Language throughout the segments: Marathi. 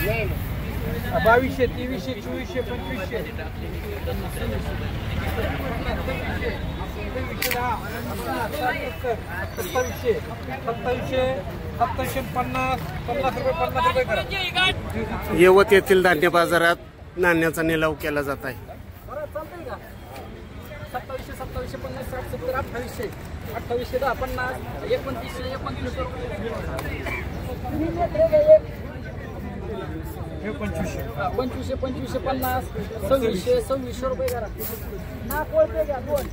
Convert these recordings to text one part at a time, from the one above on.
2200, 2300, 2400, 2500, 50 रुपये करा. यवत येथील धान्य बाजारात नाण्याचा निलाव केला जात आहे. 2750, 60, 70, 2800, 2800, 10, 50, 2900, 2900 2500, 2500, 50, 2600 रुपये करा. ना कोळपे घ्या 2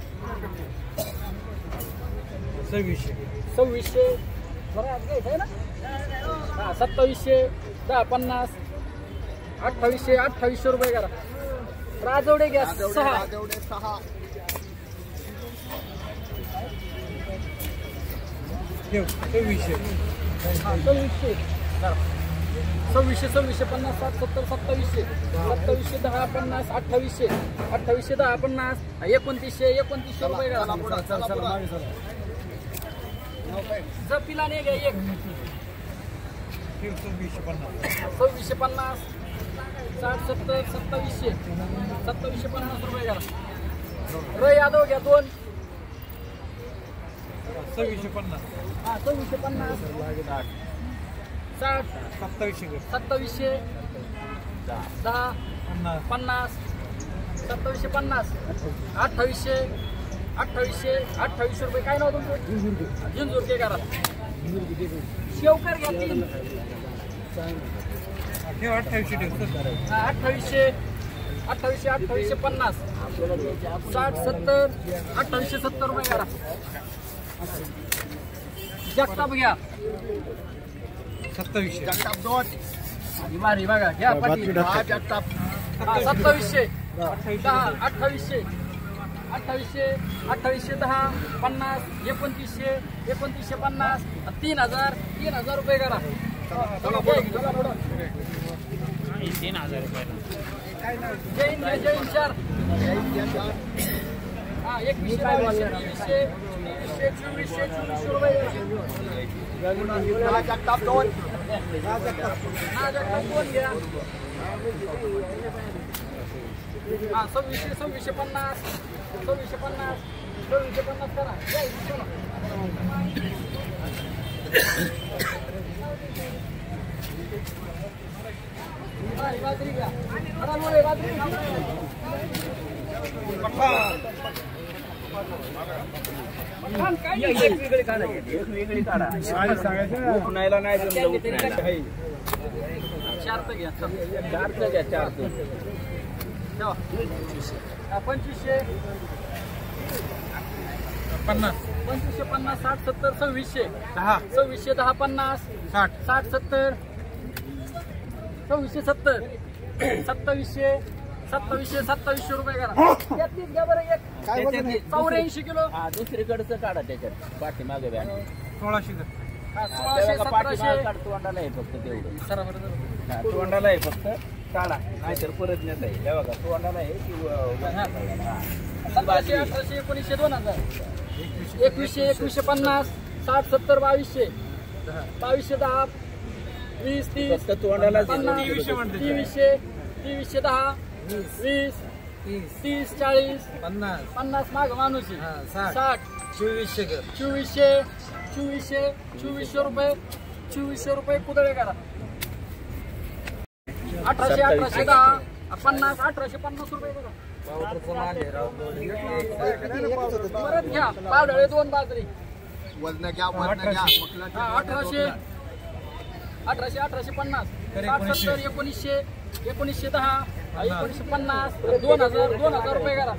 2600 बरं घ्यायचं आहे ना. 2700, 10, 50, 2800 रुपये करा. राजवडे घ्या 6 2600, 50, 60, 70, 2700, 10, 50, 2800, 10, 50, 2900 रुपये करा. जपिला नाही घ्या 1 2650, 60, 70, 2700, 2750 रुपये करा. र यादव घ्या 2 2650, 2650, 60, 2700, 10, 50, 2750, 2800 रुपये. काय नाव तुमचं? जिंजूरके करा. शेवकर घ्या 3 2800, 2850, 60, 70, 2870 रुपये करा. जगताप घ्या 2700, जगताप 2 बिमारी बघा घ्या पाटील. जगताप 2700, 10, 2800, 2800, 10, 50, 2900, 2950, 3000 रुपये करा. 3000 रुपये. जैन 4 2100, 2400 रुपये. जगताप 2 जगताप 2 घ्या. 2650, 2650 करा. बाजरी घ्या. बाजरी वेगळी काढा, वेगळी काढा. उठणायला नाही जमलं, उठणायला 4 तर घ्या. 4 घ्या, 4 2500, 50, 2550, 60, 70, 2600, 10, 2600, 10, 50, 60, 60, 70, 2670, 2700 रुपये करा. त्यातलीच घ्या बरं 1 84 किलो. दुसरीकडचं काढा त्याच्यात पाठीमागे बॅग. 1600 कर. 1600, 1700 तोंडाला आहे फक्त तेवढं. सरा बरं. तोंडाला आहे फक्त काढा, नाहीतर परत नेत आहे. हे बघा तोंडाला आहे की 1700, 1800, 1900, 2000, 2100, 2150, 60, 70, 2200, 2200, 10, 20, 30, फक्त तोंडाला 50, 2300, 10, 20, 30, 40, 50 माग माणूस 60, 2400 रुपये. 2400 रुपये कुदळे करा. 1800, 10, 50, 1850 रुपये बघा. परत घ्या पावडळे 2 बाजरी. वजन घ्या, वजन घ्या. 1800, 1850, 60, 70, 1900, 10, 1950, 2000 रुपये करा.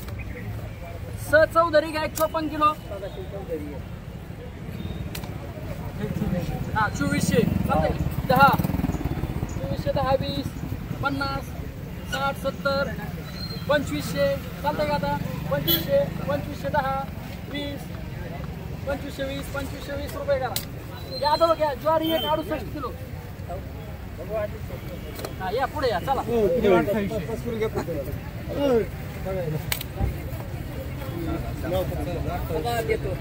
चौधरी घ्या 54 किलो. 2400, 10, 2400, 10, 20, 50, 60, 70, 2500 चालतंय का आता. 2500, 10, 20, 2520 रुपये करा. यादव घ्या ज्वारी 68 किलो. या पुढे या चला. देतो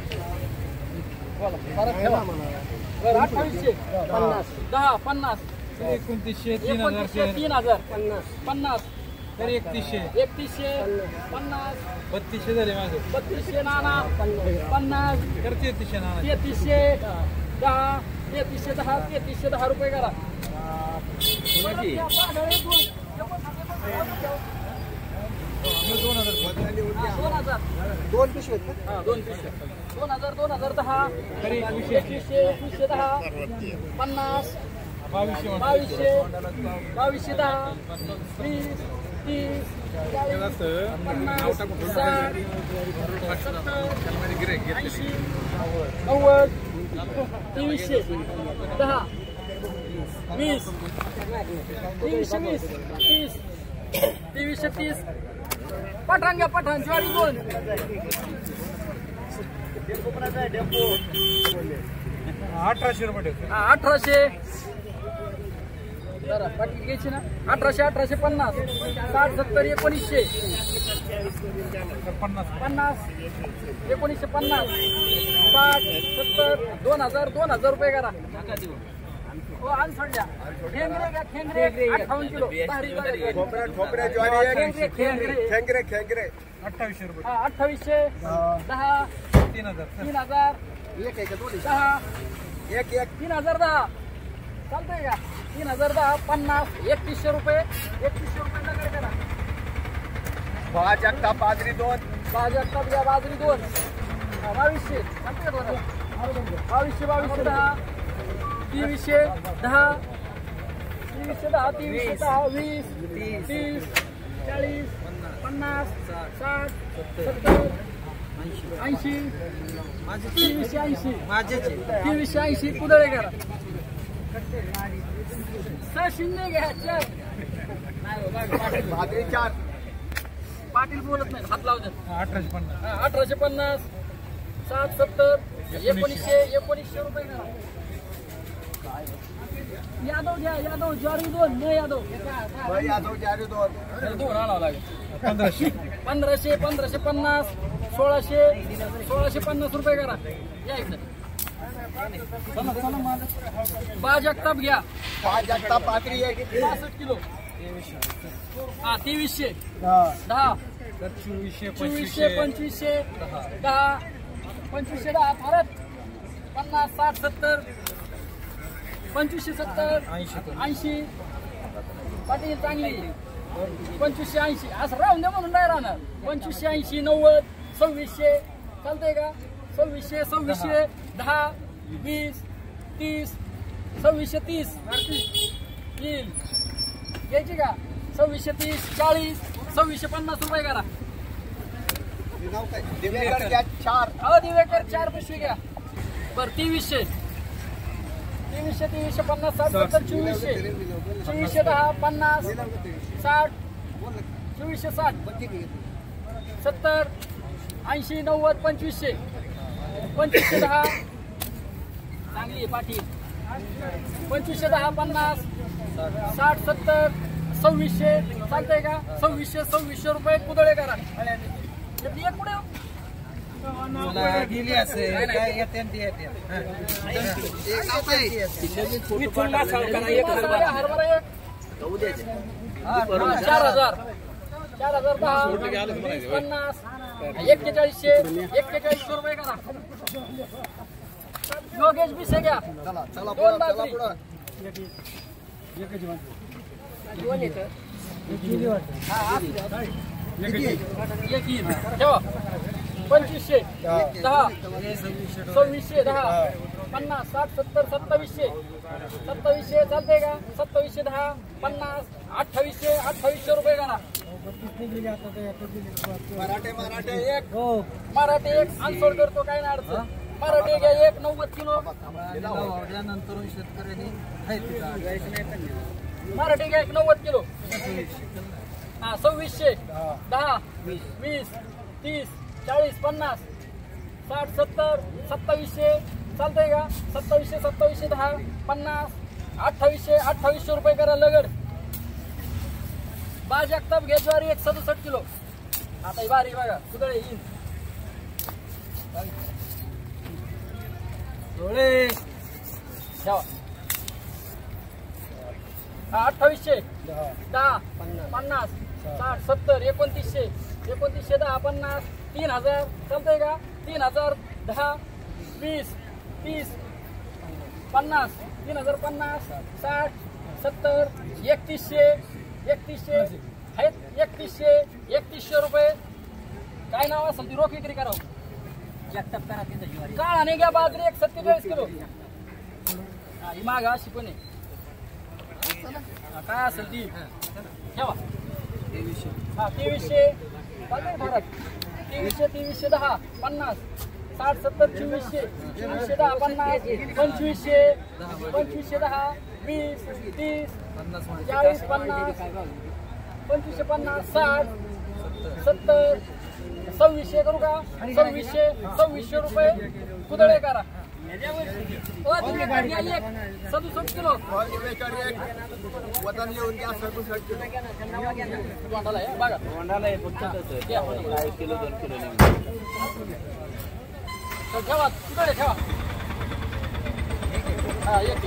2800, 10, 50, 2900 2900 3000 3000 50 तर 3100 3100 50 3200 झाले माझे 3200 नाना 50 तर 3300 नाना 3310 3310 3310 रुपये करा. कोणाची? 2000 दोन पिशवे आहेत का? 2010 तरी 2100 2110 50 2200 2210 20 30 40 50 60 80 90 2300 10 20 2330 पठाण घ्या पठाण ज्वारी 2 1800 रुपये ठेवतो. 1800 जरा पाटील घ्यायची ना 1800 1850 60 70 1900 तर 50 50 1950 60 70 2000 रुपये करा. हो अनसोडल्या खेंगरे घ्या खेंगरे 58 किलो ठोकऱ्या ज्वारी एक. खेंगरे खेंगरे 2800 रुपये 2800 10 3000 3000 एक आहे का दोन्ही? 10 एक 3010 चालतंय का 3010 50 3100 रुपये 3100 रुपये नगर करा. भाजकता बाजरी 2. बाजारात घ्या बाजरी 2 2200 चालतंय का 2200 10 2300 10 2310 20 30 40 50 60 70 80 2380 कुदळे करा. 600 घ्या 4 बाजरी 4. पाटील बोलत नाही हात लावतात. 1850 1850 60 70 1900 रुपये करा. यादव घ्या यादव ज्वारी 2 न यादव यादव ज्वारी 2. 2 आणावं लागेल. 1500 1550 1650 रुपये करा. या इकडे बाजाकताप घ्या भाजकता बाजरी एक. 65 किलो 2300 10 तर 2400 2400 2500 10 2500 10 परत 50 60 70 2570 80 पाटील चांगली 2580 असं राहून द्या म्हणून नाही राहणार. 2580 90 2600 चालतंय का 2600 10 20 30 2630 येईल घ्यायची का 2630 40 2650 रुपये करा. दिवेकर घ्या 4. दिवेकर 4 पिशवी घ्या. बरं 2300 50 60 70 2400 10 50 60 2460 70 80 90 2500 10 चांगली आहे पाटील 2510 50 60 70 2600 चालतंय का 2600 रुपये कुदळे करा. एक कुठे गेली असेल काय येते हरभरा 4000 50 4100 रुपये करा. योगेश बिसे घ्या चला 2 बाजरी एक येईल ठेवा 2500 10 2600 10 50 60 70 2700 चालतंय का 2700 10 50 2800 रुपये करा. मराठे एक. मराठी एक अनसोड करतो काय नाही अडचण. मराठी घ्या 90 किलो मराठी घ्या 90 किलो 2600 10 20 30 40 50 60 70 2700 चालतंय का 2700 10 50 2800 रुपये करा लगड. बाजाकताप घ्या ज्वारी 67 किलो. आता ही बारी बघा कुदळे येईल ठेवा 2800 10 50 60 70 2900 2900 10 50 3000 चालतंय का 3000 10 20 30 50 3050 60 70 3100 आहेत 3100 रुपये. काय नाव असेल ती रोख विक्री करावं. काळा नाही घ्या बाजरी 147 किलो. ही माग अशी पण आहे. काय असेल ती ठेवा. 2300 चालतंय फरक 2300 10 50 60 70 2400 2400 10 50 2500 2500 10 20 30 40 50 2550 60 70 2600 करू का 2600 रुपये कुदळे करा. 67 किलो वजन लिहून घ्या 67 किलो. तोंडाला आहे बघा. तोंडाला आहे फक्त तसं. काय किलो 2 किलो नाही. तर ठेवा कुदळे ठेवा. हा एक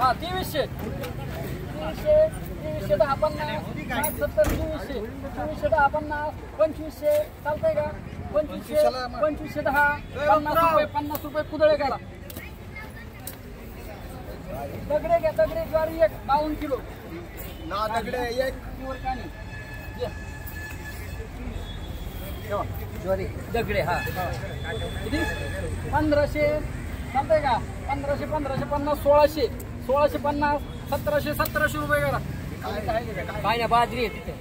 हा 2300 2300 10 50 60 70 2400 2400 10 50 2500 चालतंय का 2500 10 50 रुपये कुदळे करा. दगडे घ्या दगडे ज्वारी 52 किलो. ना दगडे एक प्युअर कानी ज्वारी दगडे हा किती 1500 चालतंय का 1500 1550 1600 1650 1700 रुपये करा. काय ना बाजरी आहे तिथे